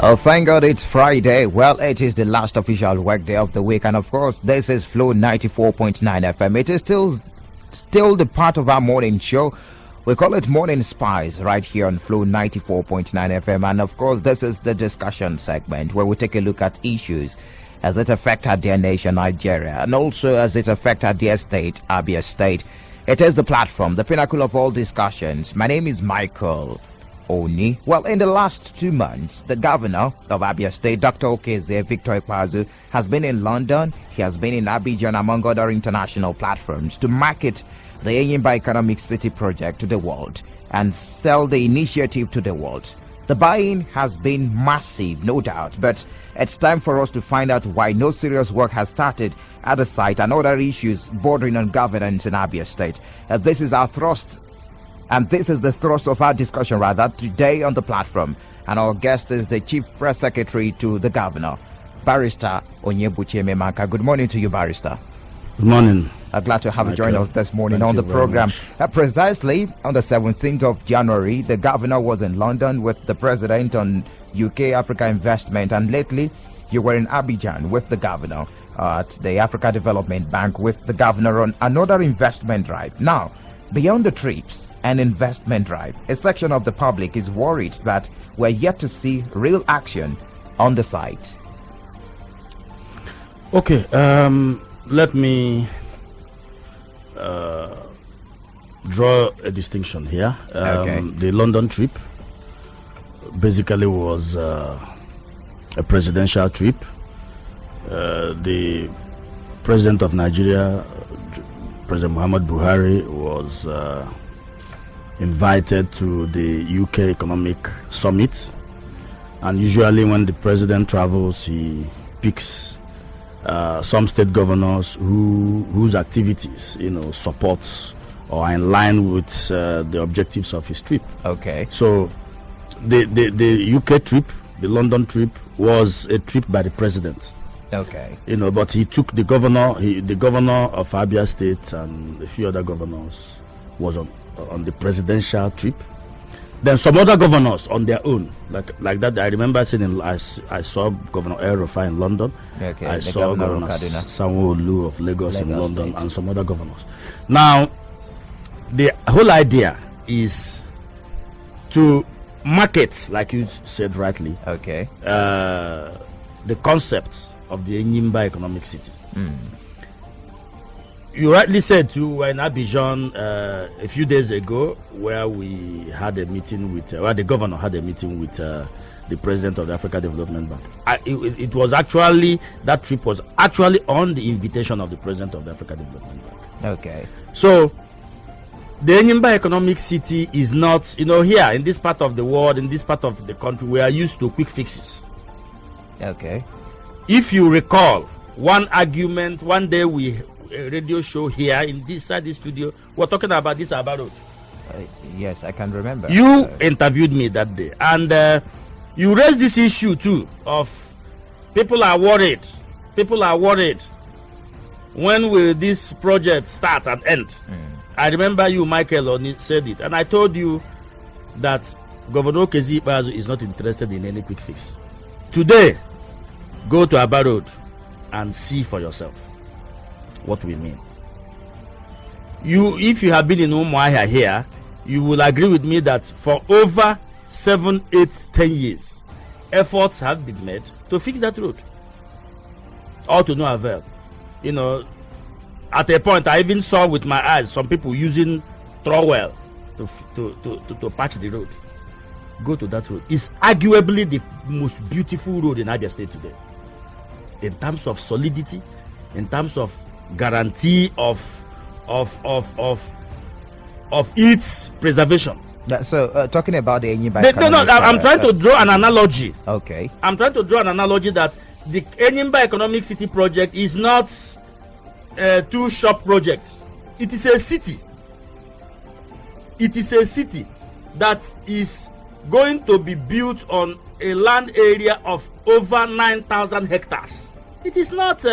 Oh, thank God it's Friday. Well, it is the last official work day of the week, and of course, this is Flow 94.9 FM. It is still the part of our morning show. We call it Morning Spice right here on Flow 94.9 FM, and of course, this is the discussion segment where we take a look at issues as it affects our dear nation, Nigeria, and also as it affects our dear state, Abia State. It is the platform, the pinnacle of all discussions. My name is Michael Oni. Well, in the last 2 months, the governor of Abia State, Dr. Okezie Victor Ikpeazu, has been in London. He has been in Abidjan, among other international platforms, to market the Enyimba Economic City project to the world and sell the initiative to the world. The buy-in has been massive, no doubt, but it's time for us to find out why no serious work has started at the site and other issues bordering on governance in Abia State. This is our thrust. And this is the thrust of our discussion, today on the platform. And our guest is the Chief Press Secretary to the Governor, Barrister Onyebuchi Memaka. Good morning to you, Barrister. Good morning. Glad to have you join us this morning on the program. Precisely on the 17th of January, the Governor was in London with the President on UK Africa Investment. And lately, you were in Abidjan with the Governor at the Africa Development Bank with the Governor on another investment drive. Now, beyond the trips and investment drive, a section of the public is worried that we're yet to see real action on the site. Okay, let me draw a distinction here. The London trip basically was a presidential trip. The President of Nigeria, President Muhammad Buhari, was invited to the UK Economic Summit, and usually when the president travels, he picks some state governors whose activities, supports or are in line with the objectives of his trip. Okay. So the UK trip, the London trip, was a trip by the president. Okay. But he took the governor of Abia State and a few other governors was on the presidential trip. Then some other governors on their own, like that. I remember seeing I saw Governor El Rufai in London. Okay. I saw Governor Sanwo-Olu of Lagos in London State. And some other governors. Now, the whole idea is to market, like you said rightly. Okay. The concept of the Enyimba Economic City. You rightly said you were in Abidjan a few days ago, where we had a meeting with, where the governor had a meeting with the president of the Africa Development Bank. It was actually, that trip was actually on the invitation of the president of the Africa Development Bank. Okay. So the Enyimba Economic City is not, here in this part of the world, in this part of the country, we are used to quick fixes. Okay. If you recall, one argument, one day a radio show here in this studio, we're talking about this Abia Road. Yes, I can remember. You interviewed me that day, and you raised this issue too of people are worried. People are worried. When will this project start and end? I remember you, Michael, said it, and I told you that Governor Okezie Ikpeazu is not interested in any quick fix. Today, go to Abia Road and see for yourself what we mean. If you have been in UMUAHIA here, you will agree with me that for over 7, 8, 10 years, efforts have been made to fix that road. All to no avail. At a point, I even saw with my eyes some people using trowel to patch the road. Go to that road. It's arguably the most beautiful road in Abia State today, in terms of solidity, in terms of guarantee of its preservation. So talking about the Enyimba I'm trying to draw an analogy. Okay. I'm trying to draw an analogy that the Enyimba Economic City project is not a two-shop project. It is a city. It is a city that is going to be built on a land area of over 9,000 hectares. It is not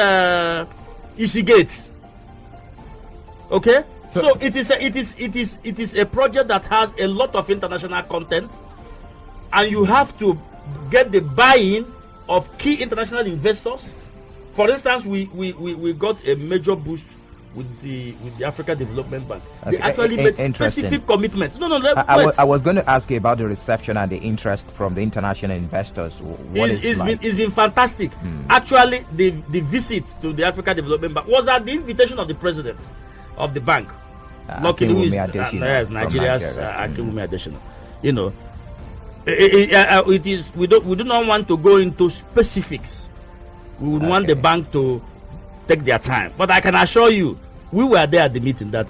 Ishigate. Okay? So it is a project that has a lot of international content, and you have to get the buy-in of key international investors. For instance, we got a major boost with the Africa Development Bank. They actually made specific commitments. I was going to ask you about the reception and the interest from the international investors. It's been fantastic. Actually, the visit to the Africa Development Bank was at the invitation of the president of the bank. Luckily, who is Nigeria's Ikpeazu'S Spokesperson. You know, it is. We do not want to go into specifics. We would want the bank to take their time, but I can assure you, we were there at the meeting that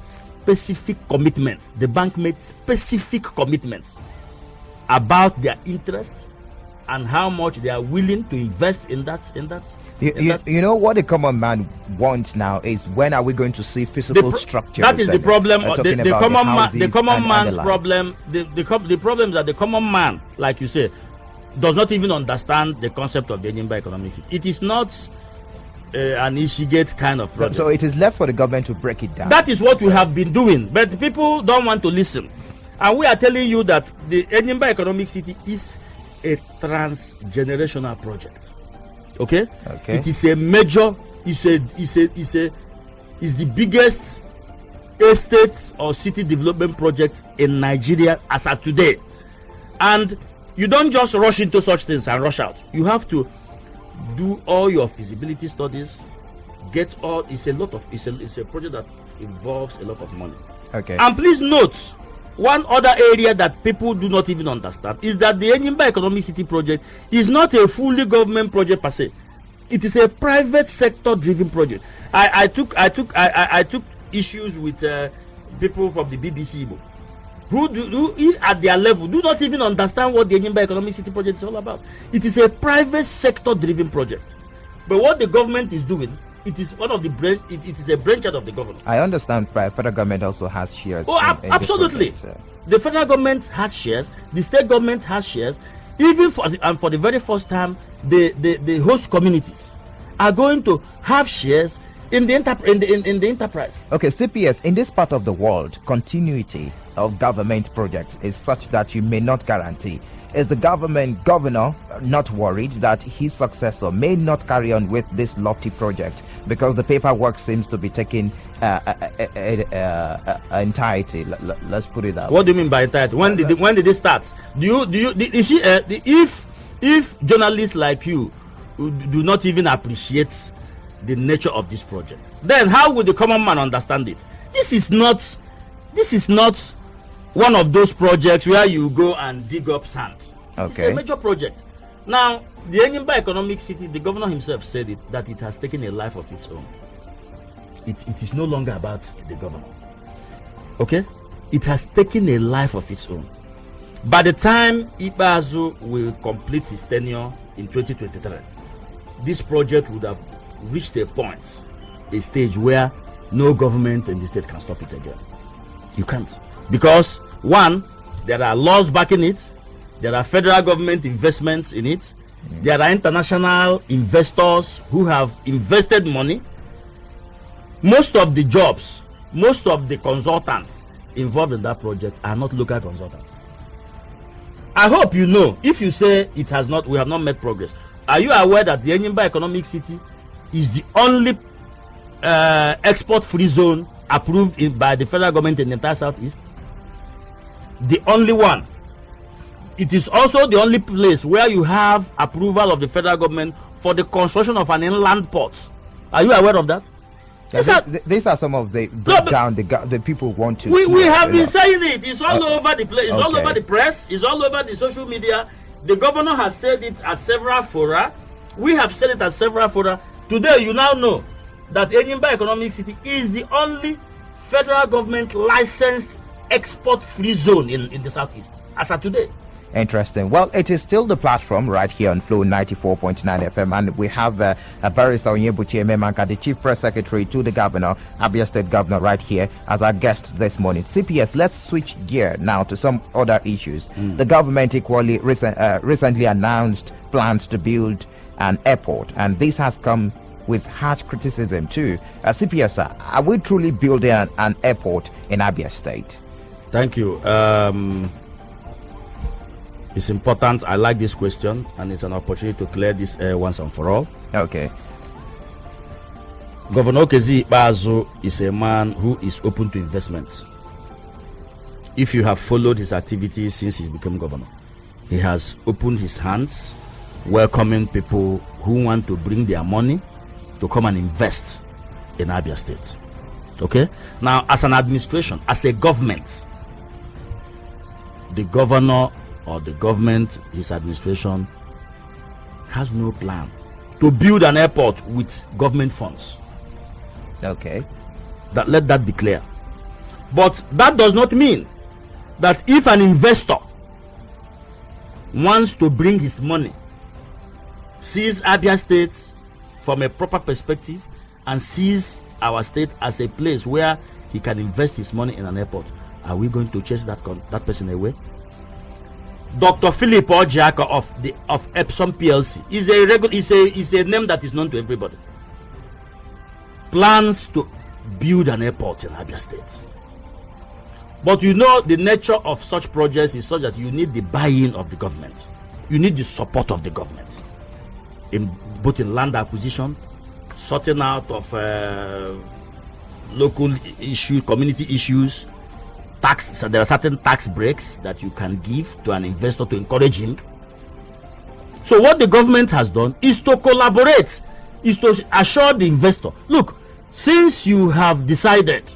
specific commitments. The bank made specific commitments about their interest and how much they are willing to invest in that. You know what the common man wants now is, when are we going to see physical structure? That is the problem. The common man's problem. The problem is that the common man, like you say, does not even understand the concept of the Enyimba economic. It is not an Ishigate kind of project. So it is left for the government to break it down. That is what we have been doing, but people don't want to listen. And we are telling you that the Enyimba Economic City is a transgenerational project. Okay? It is a major, is the biggest estate or city development project in Nigeria as of today. And you don't just rush into such things and rush out. You have to do all your feasibility studies. It's a project that involves a lot of money. Okay. And please note, one other area that people do not even understand is that the Enyimba Economic City project is not a fully government project per se. It is a private sector driven project. I took issues with people from the BBC Igbo who at their level do not even understand what the Enyimba Economic City project is all about. It is a private sector driven project. But what the government is doing, it is one of the it is a branch out of the government. I understand federal government also has shares. Absolutely. The federal government has shares, the state government has shares. Even for the very first time, the host communities are going to have shares in the enterprise. Okay, CPS, in this part of the world, continuity of government projects is such that you may not guarantee. Is the governor not worried that his successor may not carry on with this lofty project because the paperwork seems to be taking entirety? Let's put it that way. What do you mean by entirety? When did it start? If journalists like you do not even appreciate the nature of this project, then how would the common man understand it? This is not one of those projects where you go and dig up sand. Okay. It's a major project. Now, the Enyimba Economic City, the governor himself said that it has taken a life of its own. It is no longer about the governor. Okay? It has taken a life of its own. By the time Ikpeazu will complete his tenure in 2023, this project would have reached a stage where no government in the state can stop it again. You can't. Because, one, there are laws backing it, there are federal government investments in it, there are international investors who have invested money. Most of the jobs, most of the consultants involved in that project are not local consultants. I hope you know, if you say we have not made progress, are you aware that the Enyimba Economic City is the only export-free zone approved by the federal government in the entire Southeast? The only one. It is also the only place where you have approval of the federal government for the construction of an inland port. Are you aware of that? These are some of the breakdown the people want to. We have been saying it. It's all over the place. It's all over the press. It's all over the social media. The governor has said it at several fora. We have said it at several fora. Today, you now know that Enyimba Economic City is the only federal government licensed export-free zone in the Southeast as of today. Interesting. Well, it is still the platform right here on Flow 94.9 FM, and we have Barrister Onyebuchi Ememanka, the Chief Press Secretary to the Governor, Abia State Governor, right here as our guest this morning. CPS, let's switch gear now to some other issues. The government equally recently announced plans to build an airport, and this has come with harsh criticism too. CPS, are we truly building an airport in Abia State? Thank you. It's important. I like this question, and it's an opportunity to clear this air once and for all. Okay. Governor Ikpeazu is a man who is open to investments. If you have followed his activities since he became governor, he has opened his hands, welcoming people who want to bring their money to come and invest in Abia State. Okay? Now, as an administration, as a government, the governor or the government, his administration, has no plan to build an airport with government funds. Okay. Let that be clear. But that does not mean that if an investor wants to bring his money, sees Abia State from a proper perspective, and sees our state as a place where he can invest his money in an airport, are we going to chase that person away? Dr. Philip Ojiaka of Epsom PLC is a name that is known to everybody. Plans to build an airport in Abia State. But you know, the nature of such projects is such that you need the buy-in of the government. You need the support of the government, both in land acquisition, sorting out of local issues, community issues, tax. So there are certain tax breaks that you can give to an investor to encourage him. So what the government has done is to collaborate, is to assure the investor, look, since you have decided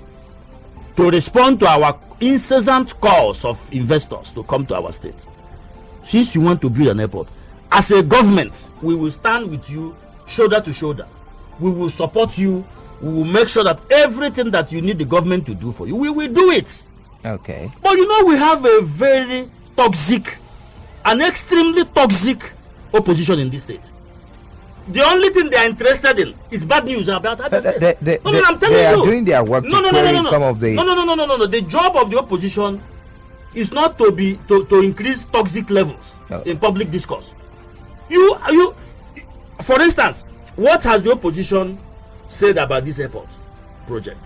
to respond to our incessant calls of investors to come to our state, since you want to build an airport, as a government, we will stand with you shoulder to shoulder. We will support you. We will make sure that everything that you need the government to do for you, we will do it. Okay. But you know, we have a very toxic, an extremely toxic opposition in this state. The only thing they are interested in is bad news about Abia State. I'm telling you. They are doing their work to query some of the... No. The job of the opposition is not to increase toxic levels in public discourse. You, for instance, what has the opposition said about this airport project?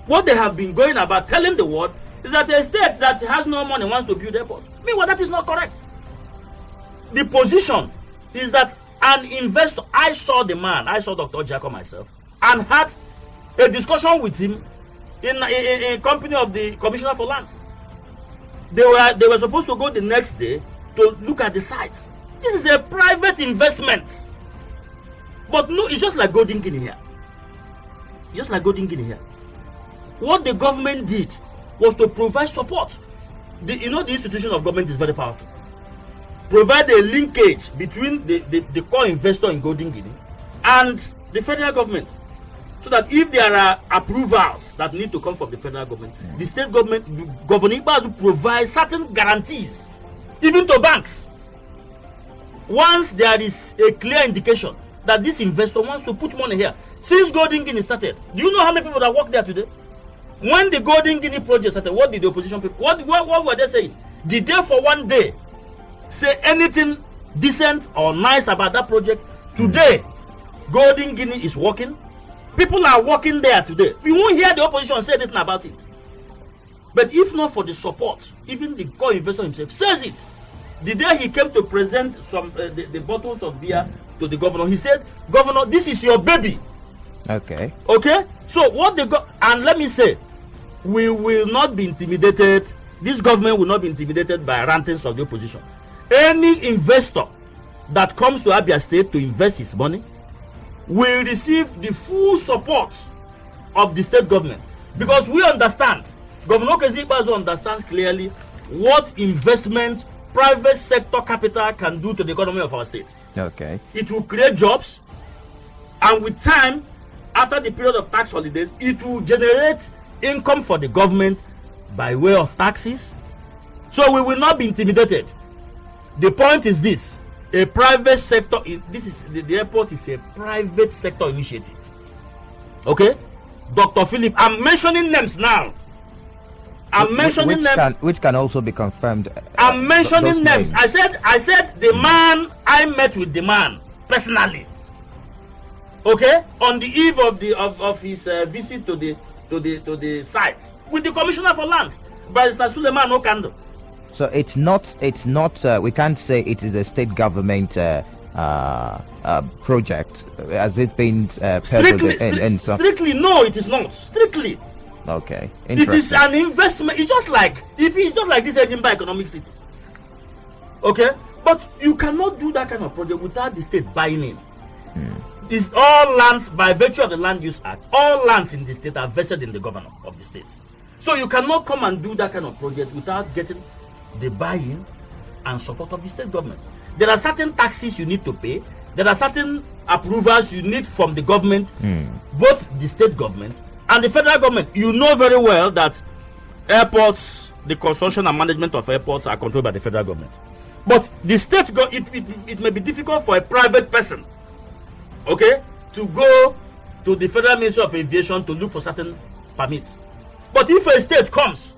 What they have been going about telling the world is that a state that has no money wants to build airport. Meanwhile, that is not correct. The position is that an investor, I saw the man, I saw Dr. Jacob myself, and had a discussion with him in a company of the Commissioner for Lands. They were supposed to go the next day to look at the site. This is a private investment. But no, it's just like Golden Guinea here. Just like Golden Guinea here. What the government did was to provide support. The institution of government is very powerful. Provide a linkage between the core investor in Golden Guinea and the federal government, so that if there are approvals that need to come from the federal government, the state government, Governor Ikpeazu, provide certain guarantees, even to banks. Once there is a clear indication that this investor wants to put money here, since Golden Guinea started, do you know how many people that work there today? When the Golden Guinea project started, what did the opposition people, what were they saying? Did they for one day say anything decent or nice about that project? Today, Golden Guinea is working. People are working there today. We won't hear the opposition say anything about it. But if not for the support, even the core investor himself says it. The day he came to present some the bottles of beer to the governor, he said, "Governor, this is your baby." Okay. So what and let me say, we will not be intimidated. This government will not be intimidated by rantings of the opposition. Any investor that comes to Abia State to invest his money will receive the full support of the state government, because we understand, Governor Ikpeazu understands clearly what investment, private sector capital can do to the economy of our state. Okay. It will create jobs, and with time, after the period of tax holidays, it will generate income for the government by way of taxes. So we will not be intimidated. The point is this: a private sector, the airport is a private sector initiative. Okay? Dr. Philip, I'm mentioning names now. I'm mentioning names which can also be confirmed. I'm mentioning names. I said the man, I met with the man personally. Okay? On the eve of his visit to the site with the Commissioner for Lands, Barrister Suleiman Okando. So it's not. We can't say it is a state government project. Has it been strictly? No, it is not. Strictly. Okay. It is an investment. It's just like this Edinburgh Economic City. Okay, but you cannot do that kind of project without the state buying in. It's all lands by virtue of the Land Use Act. All lands in the state are vested in the governor of the state. So you cannot come and do that kind of project without getting the buy-in and support of the state government. There are certain taxes you need to pay. There are certain approvals you need from the government, both the state government and the federal government. You know very well that airports, the construction and management of airports are controlled by the federal government. But the state, it may be difficult for a private person, okay, to go to the Federal Ministry of Aviation to look for certain permits. But if a state comes,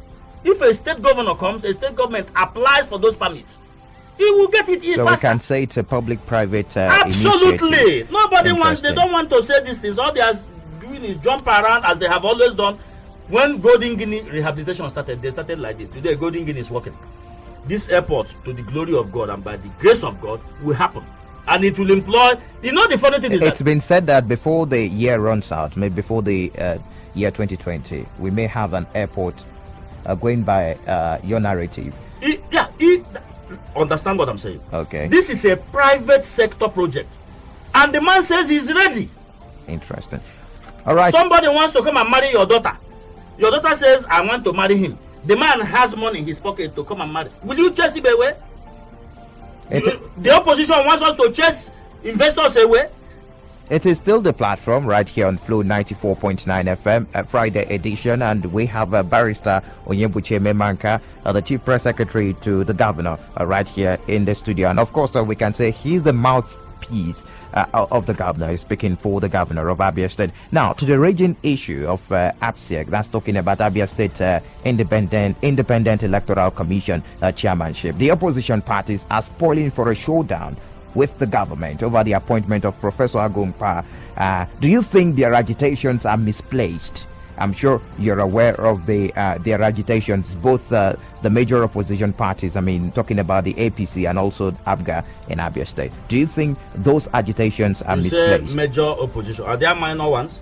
if a state governor comes, a state government applies for those permits, he will get it so faster. We can say it's a public-private absolutely initiative. Nobody wants, they don't want to say these things. All they are doing is jump around as they have always done. When Golden Guinea rehabilitation started, they started like this. Today Golden Guinea is working. This airport, to the glory of God and by the grace of God, will happen. And it will employ, the funny thing is it's been said that before the year runs out, maybe before the year 2020, we may have an airport going by your narrative. Understand what I'm saying? Okay. This is a private sector project. And the man says he's ready. Interesting. All right. Somebody wants to come and marry your daughter. Your daughter says, I want to marry him. The man has money in his pocket to come and marry. Will you chase him away? The opposition wants us to chase investors away. It is still the platform right here on Flow 94.9 FM, Friday edition, and we have Barrister Onyebuche Memanka, the Chief Press Secretary to the Governor, right here in the studio. And of course, we can say he's the mouthpiece of the Governor. He's speaking for the Governor of Abia State. Now, to the raging issue of APSEC, that's talking about Abia State Independent Electoral Commission chairmanship. The opposition parties are spoiling for a showdown with the government over the appointment of Professor Agumpa. Do you think their agitations are misplaced? I'm sure you're aware of their agitations, both the major opposition parties, talking about the APC and also ABGA in Abia State. Do you think those agitations are misplaced? Major opposition. Are there minor ones?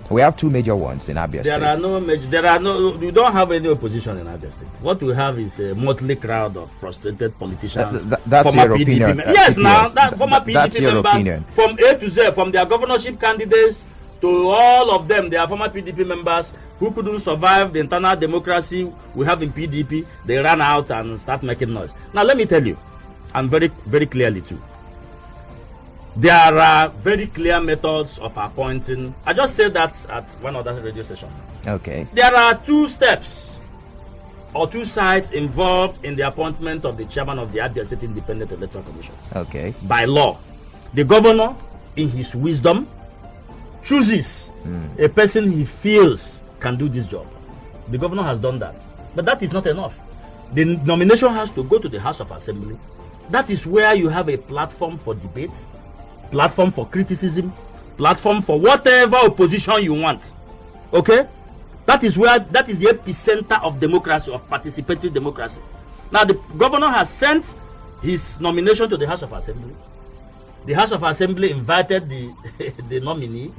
We have two major ones in Abia State. You don't have any opposition in Abia State. What we have is a motley crowd of frustrated politicians. That's former your PDP opinion. Yes, now that former PDP members, opinion. From A to Z, from their governorship candidates to all of them, they are former PDP members who couldn't survive the internal democracy we have in PDP. They ran out and start making noise. Now let me tell you, and very, very clearly too, there are very clear methods of appointing. I just said that at one other radio station. Okay. There are two steps or two sides involved in the appointment of the chairman of the Abia State Independent Electoral Commission. Okay. By law, the governor, in his wisdom, chooses a person he feels can do this job. The governor has done that. But that is not enough. The nomination has to go to the House of Assembly. That is where you have a platform for debate, platform for criticism, platform for whatever opposition you want. Okay? That is the epicenter of democracy, of participatory democracy. Now the governor has sent his nomination to the House of Assembly. The House of Assembly invited the nominee,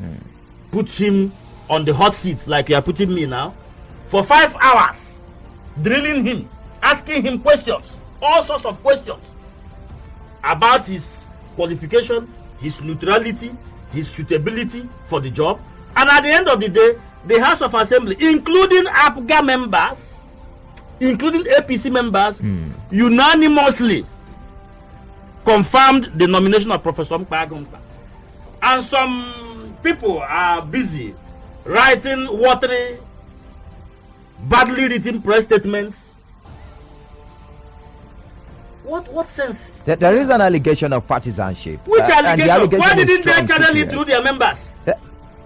put him on the hot seat like you are putting me now, for 5 hours, drilling him, asking him questions, all sorts of questions about his qualification, his neutrality, his suitability for the job. And at the end of the day, the House of Assembly, including APGA members, including APC members, unanimously confirmed the nomination of Professor Ikpeazu'S. And some people are busy writing watery, badly written press statements. What sense? There is an allegation of partisanship. Which allegation? Why didn't they channel it stickiness through their members?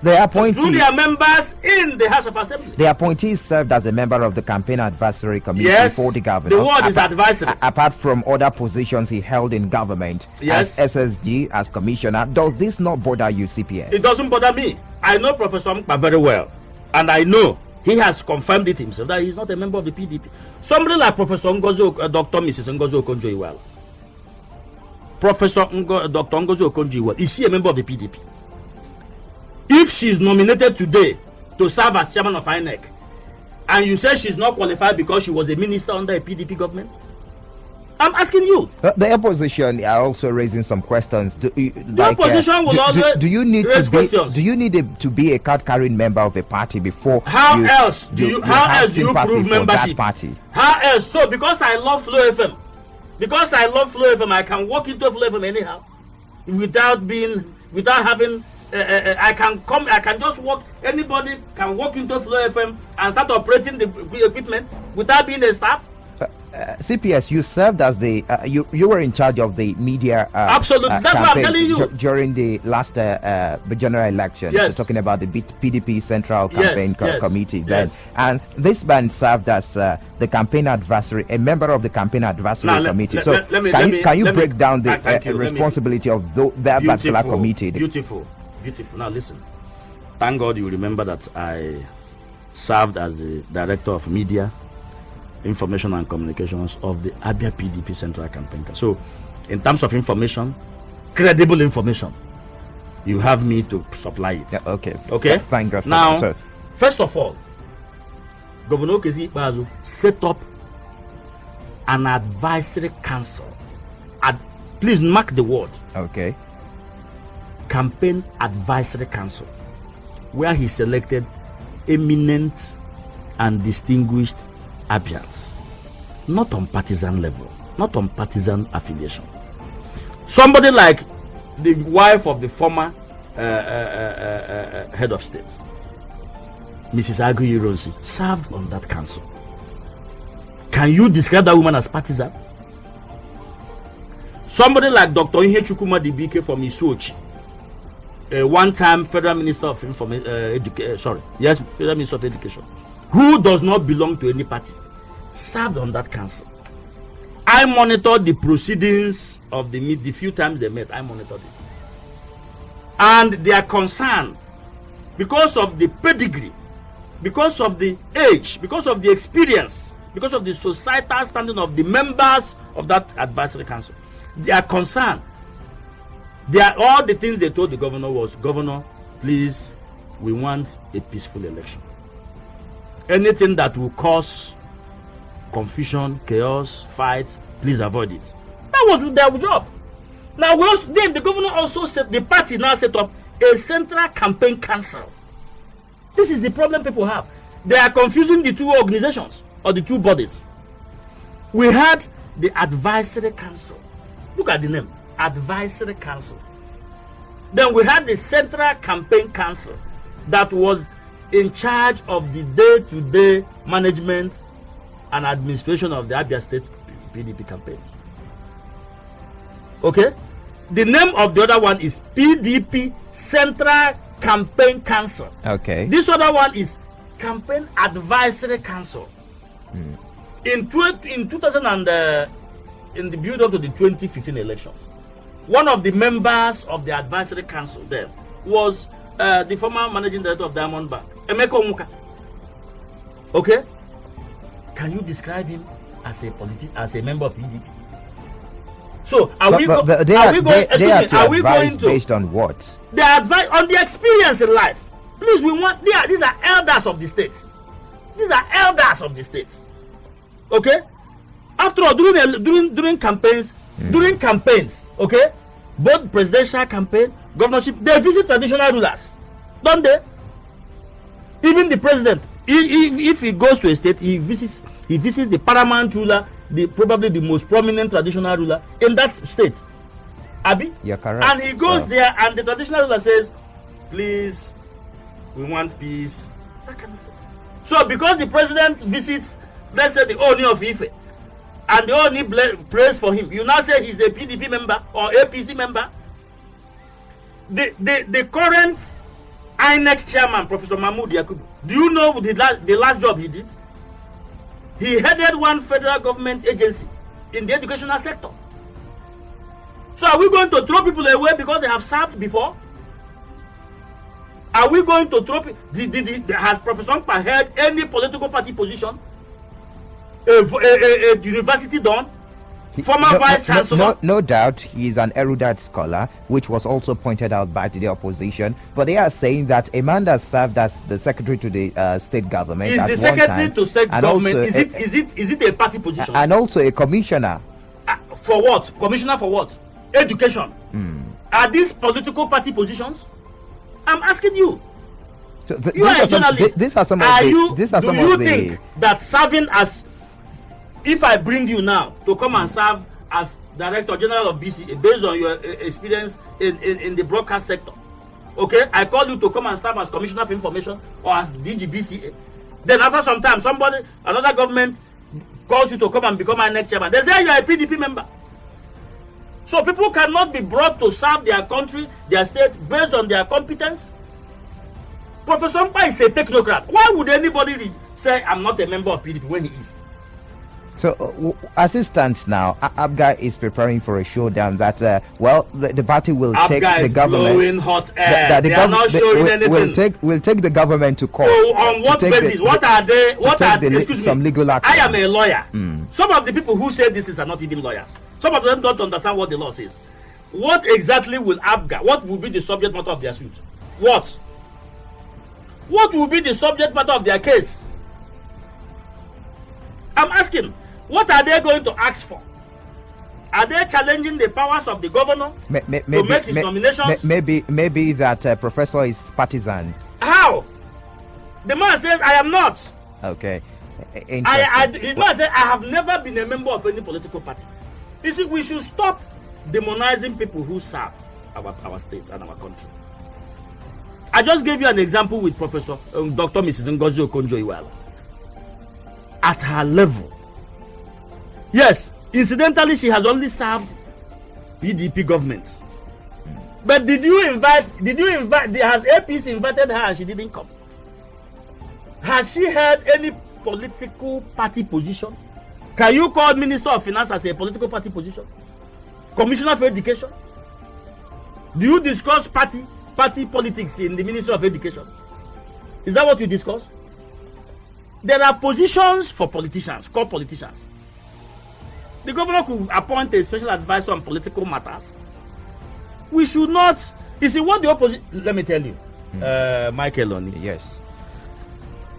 The appointee, Through their members in the House of Assembly. The appointee served as a member of the campaign advisory committee for the governor. The word is advisory. Apart from other positions he held in government, yes, as SSG, as commissioner, does this not bother you, CPS? It doesn't bother me. I know Professor Mkpa very well, and I know He has confirmed it himself that he's not a member of the PDP. Somebody like Professor Dr. Mrs. Ngozi Okonjo-Iweala. Dr. Ngozi Okonjo-Iweala, is she a member of the PDP? If she's nominated today to serve as chairman of INEC, and you say she's not qualified because she was a minister under a PDP government, I'm asking you. The opposition are also raising some questions. Opposition will always raise questions. Do you need to be a card-carrying member of a party before? How else do you prove membership? Party? How else? So because I love Flow FM, I can walk into Flow FM anyhow, without having. I can just walk. Anybody can walk into Flow FM and start operating the equipment without being a staff. CPS, you served as the you were in charge of the media. Absolutely, that's what I'm telling you. During the last general election, yes. We're talking about the PDP Central Campaign Committee then, yes. And this man served as the campaign advisory, a member of the campaign advisory committee. Can you break down the responsibility of that particular committee? Beautiful. Now listen. Thank God you remember that I served as the director of media, information and communications of the Abia PDP Central Campaign. So, in terms of information, credible information, you have me to supply it. Yeah, okay. Thank God. Now, first of all, Governor Ikpeazu'S set up an advisory council. Please mark the word. Okay. Campaign Advisory Council, where he selected eminent and distinguished Abians, not on partisan level, not on partisan affiliation. Somebody like the wife of the former head of state, Mrs. Aguiyi-Ironsi, served on that council. Can you describe that woman as partisan? Somebody like Dr. Ihechukwu Dibike from Isuochi, one-time Federal Minister of Federal Minister of Education, who does not belong to any party, served on that council. I monitored the proceedings of the few times they met. I monitored it, and they are concerned because of the pedigree, because of the age, because of the experience, because of the societal standing of the members of that advisory council. They are concerned. All the things they told the governor was, Governor, please, we want a peaceful election. Anything that will cause confusion, chaos, fights, please avoid it. That was their job. Now, then the governor also said, the party now set up a central campaign council. This is the problem people have. They are confusing the two organizations or the two bodies. We had the advisory council. Look at the name. Advisory Council. Then we had the Central Campaign Council that was in charge of the day-to-day management and administration of the Abia State PDP campaigns. Okay? The name of the other one is PDP Central Campaign Council. Okay. This other one is Campaign Advisory Council. In 2000 and in the build-up to the 2015 elections, one of the members of the advisory council there was the former managing director of Diamond Bank, Emeka Onwuka. Okay? Can you describe him as a member of PDP? So are we going to based on what? They advise on the experience in life. Please, these are elders of the state. These are elders of the state. Okay? After all, during campaigns, okay, both presidential campaign, governorship, they visit traditional rulers, don't they? Even the president, if he goes to a state, he visits the paramount ruler, probably the most prominent traditional ruler in that state. Abi? You're correct. And he goes there, and the traditional ruler says, "Please, we want peace." That kind of thing. So, because the president visits, let's say, the Oni of Ife, and they all need praise for him, you now say he's a PDP member or APC member. The current INEC chairman, Professor Mahmoud Yakubu, do you know the last job he did? He headed one federal government agency in the educational sector. So are we going to throw people away because they have served before? Are we going to throw? Has Professor Mpa held any political party position? A university done? Former vice chancellor? No doubt he is an erudite scholar, which was also pointed out by the opposition. But they are saying that a man that served as the secretary to the state government is the secretary to state government. Is it a party position? And also a commissioner. For what? Commissioner for what? Education. Are these political party positions? I'm asking you. So you are a journalist. These are some of the. Do you think that serving as, if I bring you now to come and serve as Director General of BCA based on your experience in the broadcast sector, okay, I call you to come and serve as Commissioner for Information or as DG BCA. Then after some time, another government calls you to come and become a next chairman. They say you are a PDP member. So people cannot be brought to serve their country, their state, based on their competence. Professor Mpa is a technocrat. Why would anybody say I'm not a member of PDP when he is? So, as it stands now, Abga is preparing for a showdown that, the party will take the government. Blowing hot air. They are not showing anything. We'll take the government to court. So, on what basis? What are they? Excuse me. Some legal action. I am a lawyer. Some of the people who say this are not even lawyers. Some of them don't understand what the law says. What exactly will Abga? What will be the subject matter of their suit? What will be the subject matter of their case? I'm asking. What are they going to ask for? Are they challenging the powers of the governor to make his nominations? Maybe that professor is partisan. How? The man says, I am not. Okay. The man said, I have never been a member of any political party. You see, we should stop demonizing people who serve our state and our country. I just gave you an example with Professor Dr. Mrs. Ngozi Okonjo-Iweala. At her level. Yes, incidentally, she has only served PDP governments. But has APC invited her and she didn't come? Has she held any political party position? Can you call Minister of Finance as a political party position? Commissioner for Education? Do you discuss party politics in the Ministry of Education? Is that what you discuss? There are positions for politicians, called politicians. The governor could appoint a special advisor on political matters. We should not. You see, what the opposition. Let me tell you, Michael Oni. Yes.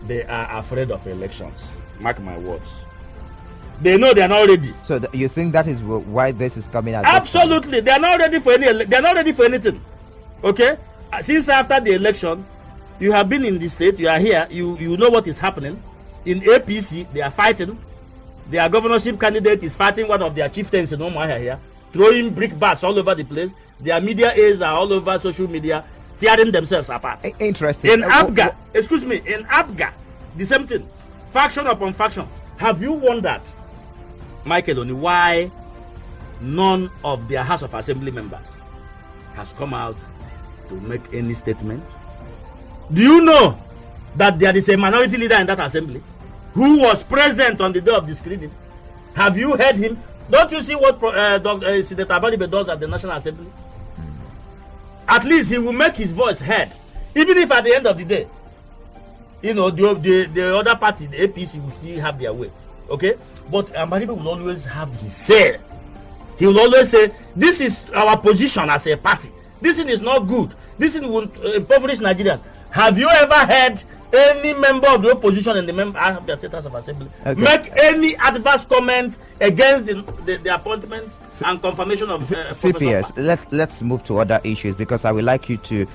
They are afraid of elections. Mark my words. They know they are not ready. So you think that is why this is coming out? Absolutely, they are not ready for any. They are not ready for anything. Okay. Since after the election, you have been in the state. You are here. You know what is happening. In APC, they are fighting. Their governorship candidate is fighting one of their chieftains in UMUAHIA here, throwing brickbats all over the place. Their media aides are all over social media, tearing themselves apart. Interesting. In Abga, the same thing. Faction upon faction. Have you wondered, Michael Oni, why none of their House of Assembly members has come out to make any statement? Do you know that there is a minority leader in that assembly who was present on the day of the screening? Have you heard him? Don't you see what Senator Abaribe does at the National Assembly? At least he will make his voice heard. Even if at the end of the day, you know, the other party, the APC, will still have their way. Okay? But Abaribe will always have his say. He will always say, this is our position as a party. This thing is not good. This thing will impoverish Nigerians. Have you ever heard any member of the opposition in the Abia State House of Assembly make any adverse comment against the appointment and confirmation of CPS? Let's move to other issues, because I would like you to,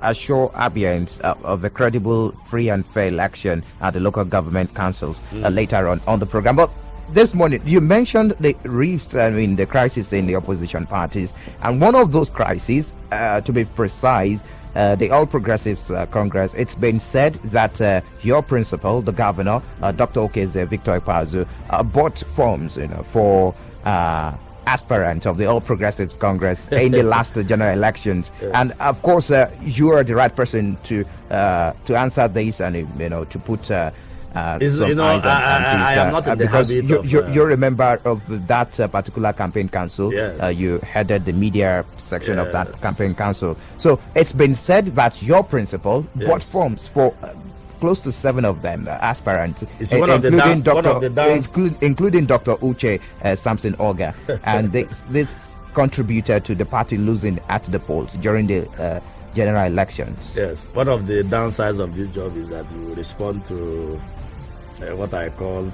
assure Abians of a credible, free and fair election at the local government councils later on the program. But this morning, you mentioned the rifts, the crisis in the opposition parties, and one of those crises, to be precise, the All Progressives Congress, it's been said that your principal, the governor, Dr. Okeze Victor Ikpeazu, bought forms, for aspirants of the All Progressives Congress in the last general elections. Yes. And of course, you are the right person to answer this and to put some I am not in the because habit you're a member of that particular campaign council. Yes. You headed the media section of that campaign council. So it's been said that your principal bought forms for close to 7 of them aspirants, including Dr. Uche Samson Oga, and this contributed to the party losing at the polls during the general elections. Yes, one of the downsides of this job is that you respond to what I call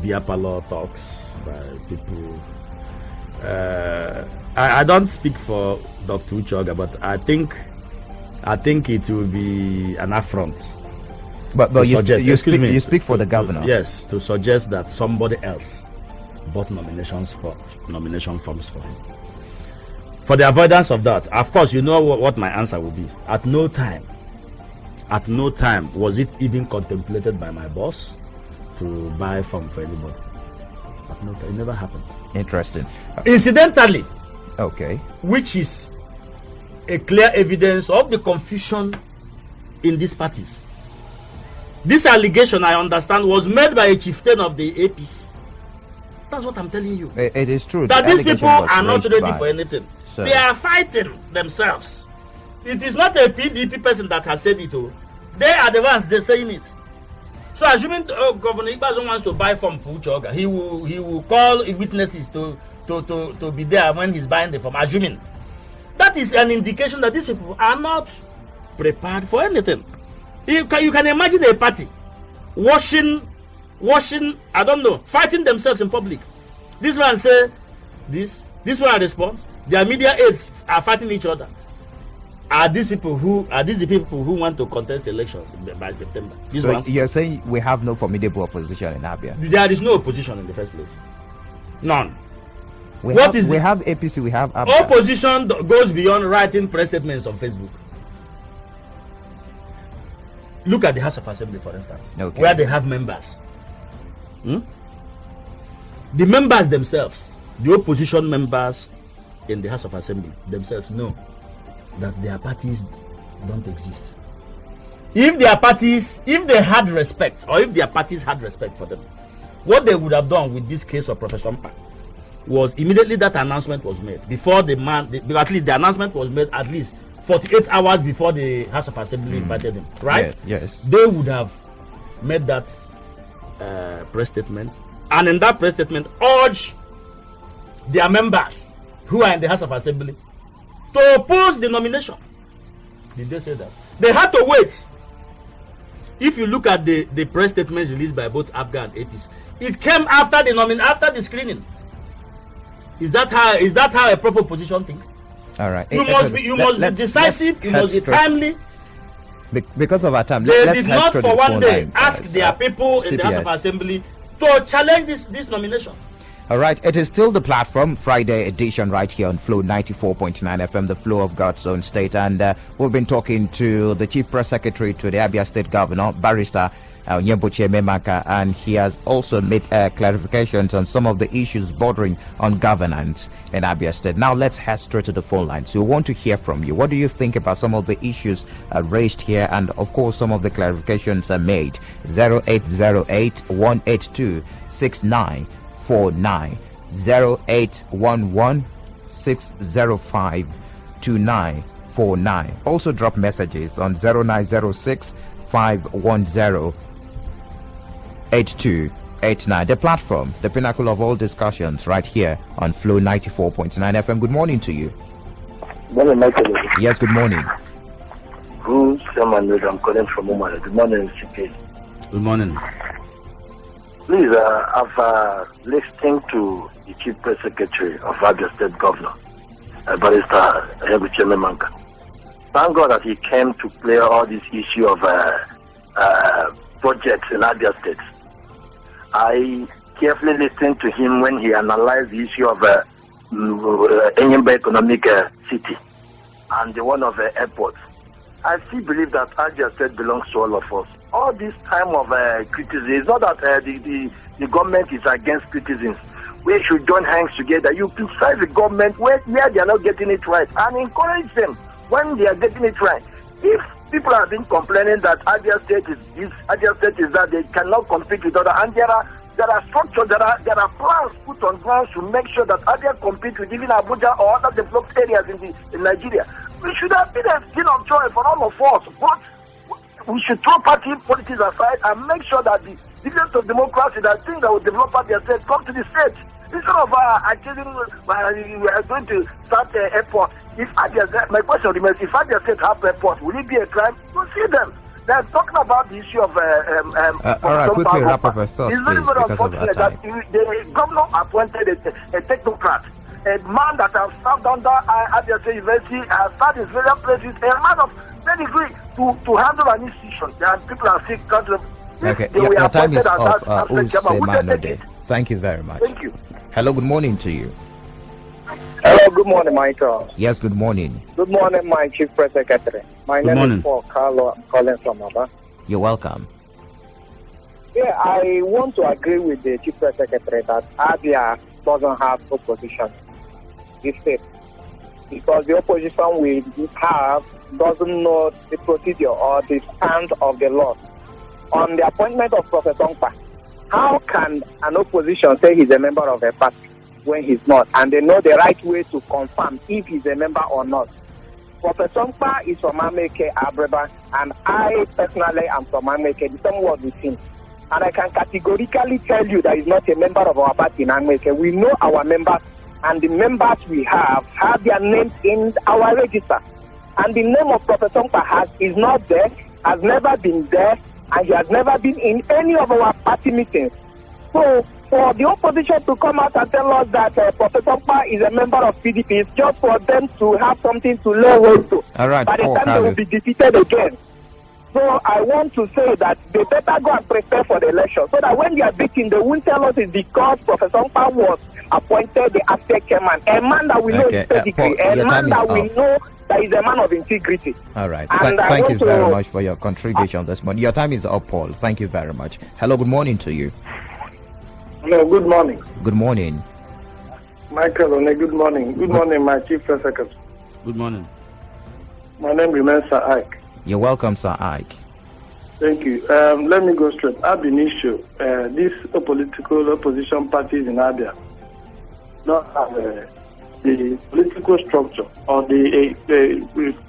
beer parlor talks by people. I don't speak for Dr. Uche Oga, but I think it will be an affront. But you speak for the governor. Yes, to suggest that somebody else bought nomination forms for him. For the avoidance of that, of course, you know what my answer will be. At no time was it even contemplated by my boss to buy form for anybody. At no time, it never happened. Interesting. Incidentally, okay, which is a clear evidence of the confusion in these parties. This allegation, I understand, was made by a chieftain of the APC. That's what I'm telling you. It is true. That these people are not ready for anything. So they are fighting themselves. It is not a PDP person that has said it. They are the ones they're saying it. So assuming Governor Ikpeazu wants to buy form for Uche Oga, he will call witnesses to be there when he's buying the form. Assuming that is an indication that these people are not prepared for anything. You can imagine a party washing, I don't know, fighting themselves in public. This one say this one responds. Their media aides are fighting each other. Are these the people who want to contest elections by September? You're saying we have no formidable opposition in Abia? There is no opposition in the first place. None. We have APC, we have Abia. Opposition goes beyond writing press statements on Facebook. Look at the House of Assembly, for instance, where they have members. The members themselves, the opposition members in the House of Assembly themselves know that their parties don't exist. If their parties had respect for them, what they would have done with this case of Professor Mpa was immediately that announcement was made. At least the announcement was made at least 48 hours before the House of Assembly invited him, right? Yes. They would have made that press statement, and in that press statement urge their members who are in the House of Assembly to oppose the nomination. Did they say that? They had to wait. If you look at the press statements released by both APGA and APC, it came after the screening. Is that how a proper opposition thinks? All right. You must be decisive. You must be timely. Because of our time, they did not for one day ask their people in the House of Assembly to challenge this nomination. All right, it is still the platform Friday edition right here on Flow 94.9 FM, the flow of God's own state, and we've been talking to the Chief Press Secretary to the Abia State Governor, Barrister Nyembuche Memaka, and he has also made clarifications on some of the issues bordering on governance in Abia State. Now let's head straight to the phone line. So we want to hear from you. What do you think about some of the issues raised here, and of course some of the clarifications are made? 0808 182 6949 0811 605 2949. Also drop messages on 0906 510 8289. The platform, the pinnacle of all discussions, right here on Flow 94.9 FM. Good morning to you. Morning, Michael. Yes, good morning. I'm calling from Umar. Good morning, CP. Good morning. Please, I've listened to the Chief Press Secretary of Abia State Governor, Barrister Nyembuche Memaka. Thank God that he came to clear all this issue of projects in Abia State. I carefully listened to him when he analyzed the issue of Enyimba Economic City and the one of airports. I still believe that Abia State belongs to all of us. All this time of criticism, it's not that the government is against criticisms. We should join hands together. You criticize the government where they are not getting it right and encourage them when they are getting it right. If People have been complaining that Abia State is that they cannot compete with other, and there are structures, there are plans put on ground to make sure that Abia compete with even Abuja or other developed areas in Nigeria. We should have been a skin of joy for all of us, but we should throw party politics aside and make sure that the citizens of democracy, that things that will develop Abia State, come to the state. Instead of achieving, we are going to start the airport. My question remains, if Abia State have airport, will it be a crime? We'll see them. They're talking about the issue of... all right, quickly wrap up your thoughts, it's very, please, very because of unfortunate our that time. the governor appointed a technocrat, a man that has served under Abia State University, has served in various places, a man of pedigree to handle an institution. There are people are sick. Okay, your time is up. Thank you very much. Thank you. Hello, good morning to you. Hello, good morning, Michael. Yes, good morning. Good morning, my Chief Press Secretary. My name is Paul Carlo. I'm calling from Abba. You're welcome. Yeah, I want to agree with the Chief Press Secretary that Abia doesn't have opposition in this state, because the opposition we have doesn't know the procedure or the stance of the law. On the appointment of Professor Nkpa, how can an opposition say he's a member of a party when he's not, and they know the right way to confirm if he's a member or not? Professor Nkpa is from Ameke, Abreba, and I personally am from Ameke, the same word with him. And I can categorically tell you that he's not a member of our party in Ameke. We know our members, and the members we have their names in our register. And the name of Professor Nkpa is not there, has never been there, and he has never been in any of our party meetings. So, for the opposition to come out and tell us that Professor Nkpa is a member of PDP, it's just for them to have something to lay hold to. All right, by the time they will be defeated again. So I want to say that they better go and prepare for the election, so that when they are beaten, they won't tell us it's because Professor Nkpa was appointed the Aztec chairman, a man that we know is pedigree, a man that we know that is a man of integrity. All right. Thank you very much for your contribution this morning. Your time is up, Paul. Thank you very much. Hello, good morning to you. Hello, good morning. Good morning. Michael, good morning. Good morning, my Chief Press Secretary. Good morning. My name remains Sir Ike. You're welcome, Sir Ike. Thank you. Let me go straight. Ab initio, these political opposition parties in Abia don't have the political structure or the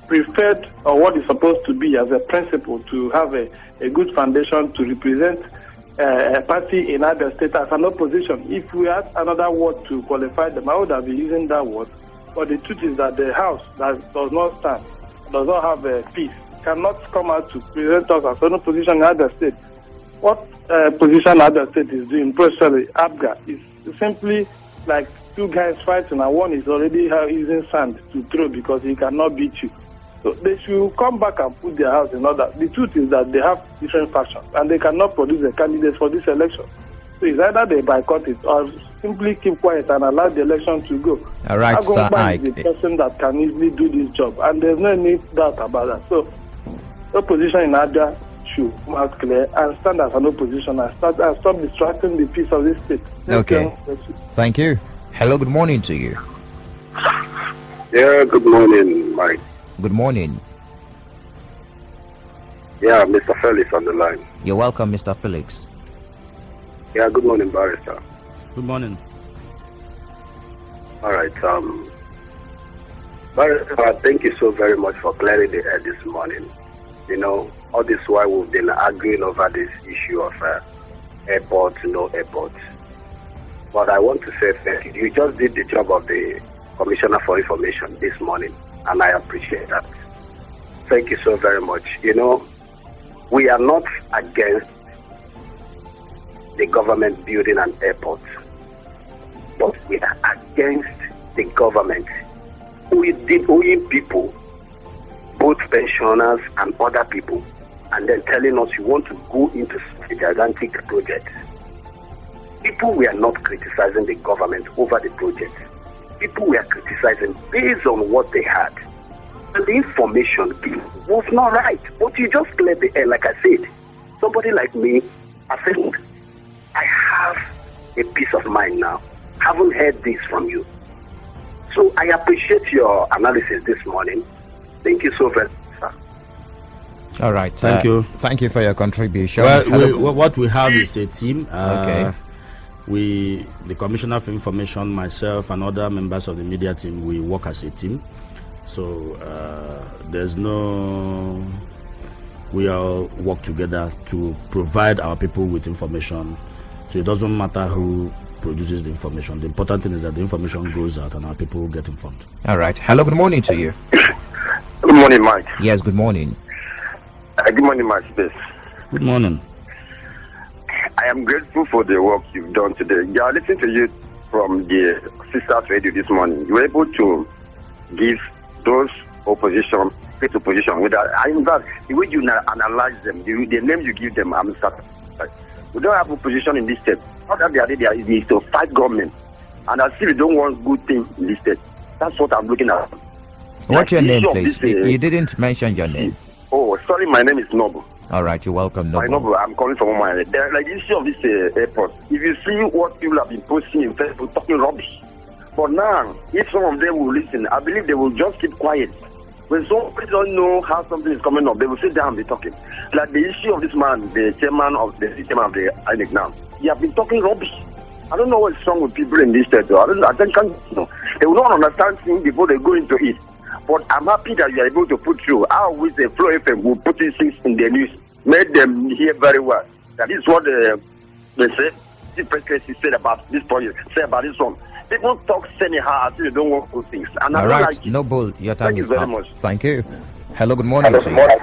preferred, or what is supposed to be as a principle to have a good foundation to represent a party in Abia State as an opposition. If we had another word to qualify them, I would have been using that word. But the truth is that the house that does not stand, does not have a peace, cannot come out to present us as an opposition in Abia State. What position Abia State is doing, personally, ABGA, is simply like two guys fighting, and one is already using sand to throw because he cannot beat you. So they should come back and put their house in order. The truth is that they have different factions, and they cannot produce a candidate for this election. So it's either they boycott it or simply keep quiet and allow the election to go. All right, Sir Ike. is the person that can easily do this job, and there's no need doubt about that. So opposition in Abia should come out clear and stand as an opposition and stop distracting the peace of this state. Okay. Thank you. Hello, good morning to you. Yeah, good morning, Mike. Good morning. Yeah, Mr. Felix on the line. You're welcome, Mr. Felix. Yeah, good morning, Barrister. Good morning. All right, Barrister, thank you so very much for clearing the air this morning. You know, all this while we've been arguing over this issue of airports, no airports. But I want to say thank you. You just did the job of the Commissioner for Information this morning, and I appreciate that. Thank you so very much. You know, we are not against the government building an airport, but we are against the government owing people, both pensioners and other people, and then telling us you want to go into a gigantic project. People were not criticizing the government over the project. People were criticizing based on what they had. And the information was not right. But you just cleared the air, like I said. Somebody like me, I think I have a peace of mind now. Haven't heard this from you. So I appreciate your analysis this morning. Thank you so very much, sir. All right. Thank you. Thank you for your contribution. Well, what we have is a team. Okay. The Commissioner for Information, myself, and other members of the media team, we work as a team. So we all work together to provide our people with information. So it doesn't matter who produces the information. The important thing is that the information goes out and our people get informed. All right. Hello, good morning to you. Good morning, Mike. Yes, good morning. Good morning, my space. Good morning. I am grateful for the work you've done today. Yeah, I listened to you from the Sisters Radio this morning. You were able to give those opposition, state opposition, with that. In fact, the way you analyze them, the name you give them, I'm satisfied. We don't have opposition in this state. Not that the idea is to fight government. And I see we don't want good things in this state. That's what I'm looking at. What's your name, please? You didn't mention your name. Oh, sorry, my name is Noble. All right, you're welcome, Noble. Noble, I'm calling from my like the issue of this airport. If you see what people have been posting in Facebook, talking rubbish. But now, if some of them will listen, I believe they will just keep quiet. When somebody don't know how something is coming up, they will sit down and be talking. Like the issue of this man, the chairman of the INEC now, he have been talking rubbish. I don't know what's wrong with people in this state. I think they will not understand things before they go into it. But I'm happy that you are able to put through. I always the Flow FM will put these things in the news, made them hear very well. That is what they say. The presidency said about this project, say about this one. People talk anyhow as if they don't want good things. And all I right, like Noble, your time is up. Thank you very much. Thank you. Hello, good morning. Hello, good morning.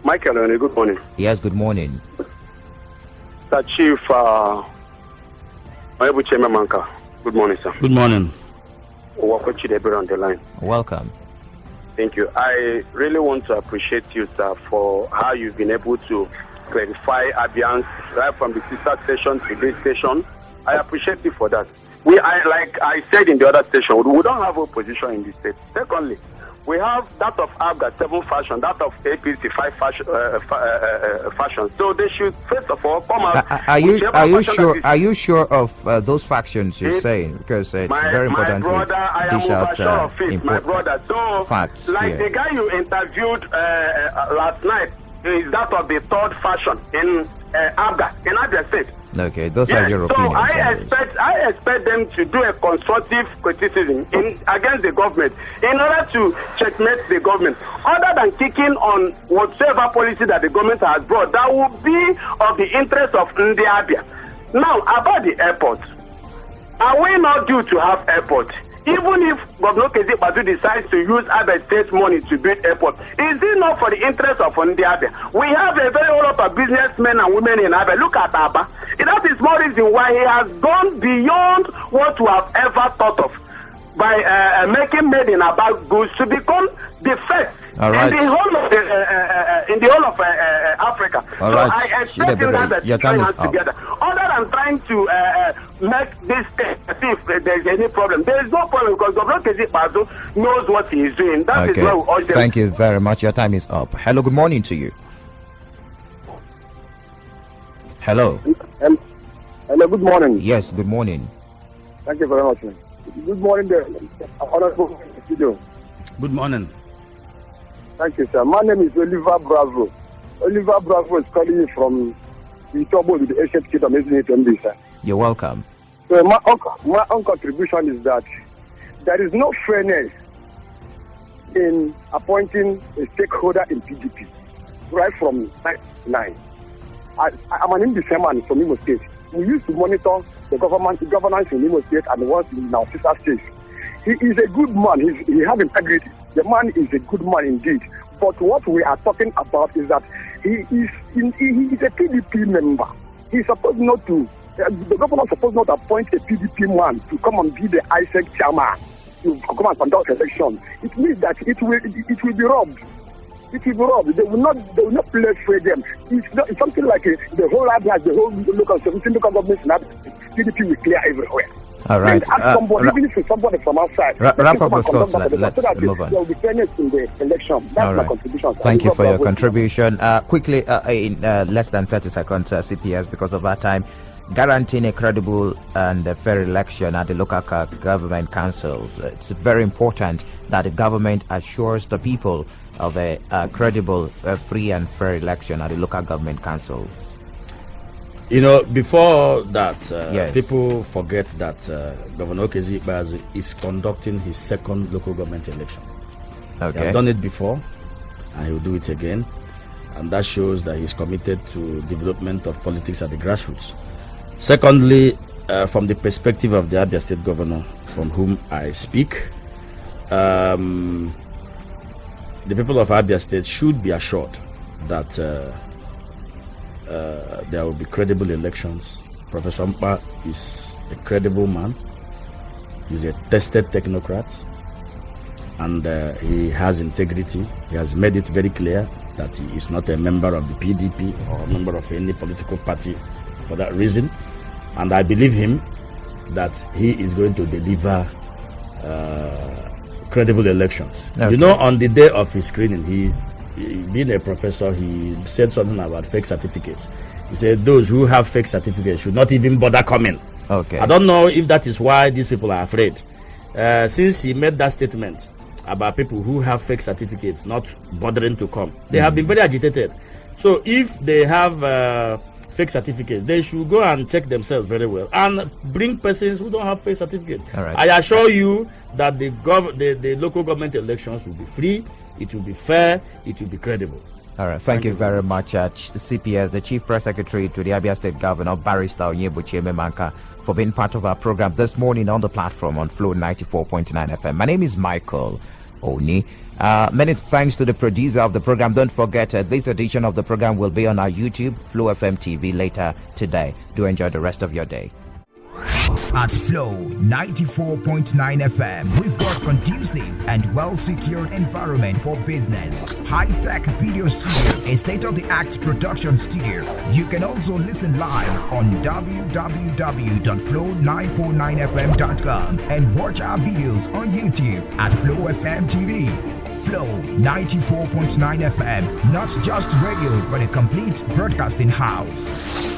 Michael, good morning. Yes, good morning. Sir Chief, Honorable Chairman Manka. Good morning, sir. Good morning. Welcome to the on the line. Welcome. Thank you. I really want to appreciate you, sir, for how you've been able to clarify Abians right from the sister station to this station. I appreciate you for that. Like I said in the other station, we don't have opposition in this state. Secondly, we have that of ABGA 7 faction, that of APC 5 fashion. So they should first of all come out. Are you sure of those factions you're saying? Because it's very important. My brother, I am sure of it, my brother. So, facts like here. the guy you interviewed last night is that of the 3rd faction in ABGA in Abia State. Okay, those are your opinions. So I expect them to do a constructive criticism against the government in order to checkmate the government. Other than kicking on whatsoever policy that the government has brought, that will be of the interest of Ndi Abia. Now, about the airport, are we not due to have airport? Even if Governor Ikpeazu decides to use Abia State money to build airport, is it not for the interest of Ndi Abia? We have a very lot of businessmen and women in Abia. Look at Abba. That is more reason why he has gone beyond what we have ever thought of by making made in Abba goods to become the first in the whole of Africa. All so right. I expect that your time is up. together. Other than trying to make this state as if there is any problem, there is no problem because Governor Ikpeazu knows what he is doing. That is why we urge them. Thank you very much. Your time is up. Hello, good morning to you. Hello. Hello, good morning. Yes, good morning. Thank you very much, man. Good morning, honorable studio. Good morning. Thank you, sir. My name is Oliver Bravo. Oliver Bravo is calling you from the trouble with the ancient state of MD, sir. You're welcome. So my own contribution is that there is no fairness in appointing a stakeholder in PDP right from 1999. I'm an Indian man from Imo State. We used to monitor the governance in Imo State and once in our sister states. He is a good man. He has integrity. The man is a good man indeed. But what we are talking about is that he is a PDP member. He's supposed not to. The governor is supposed not to appoint a PDP man to come and be the ISEC chairman to come and conduct election. It means that it will be robbed. It will be robbed. They will not play fair game. It's something like the whole area, the whole local 17 local governments, PDP will clear everywhere. All right. Even if it's somebody from outside, wrap up your thoughts. Let's move on. There will be fairness in the election. That's my contribution. Thank you for your contribution. Quickly, in less than 30 seconds, CPS, because of our time, guaranteeing a credible and a fair election at the local government councils. It's very important that the government assures the people of a credible, free and fair election at the local government council? You know, before that, Yes. people forget that Governor Ikpeazu is conducting his second local government election. He Okay. has done it before, and he will do it again. And that shows that he's committed to development of politics at the grassroots. Secondly, from the perspective of the Abia State governor, from whom I speak, the people of Abia State should be assured that there will be credible elections. Professor Mpa is a credible man. He's a tested technocrat, and he has integrity. He has made it very clear that he is not a member of the PDP or a member of any political party for that reason. And I believe him that he is going to deliver credible elections. Okay. You know, on the day of his screening, he being a professor, he said something about fake certificates. He said those who have fake certificates should not even bother coming. Okay. I don't know if that is why these people are afraid. Since he made that statement about people who have fake certificates not bothering to come, they have been very agitated. So if they have fake certificates, they should go and check themselves very well and bring persons who don't have fake certificates. All right. I assure you that the local government elections will be free, it will be fair, it will be credible. All right. Thank you very much, CPS, the Chief Press Secretary to the Abia State Governor, Barrister Onyebuchi Ememanka, for being part of our program this morning on the platform on Flow 94.9 FM. My name is Michael Oni. Many thanks to the producer of the program. Don't forget, this edition of the program will be on our YouTube, Flow FM TV, later today. Do enjoy the rest of your day. At Flow 94.9 FM, we've got conducive and well-secured environment for business. High-tech video studio, a state-of-the-art production studio. You can also listen live on www.flow949fm.com and watch our videos on YouTube at Flow FM TV. Flow 94.9 FM, not just radio, but a complete broadcasting house.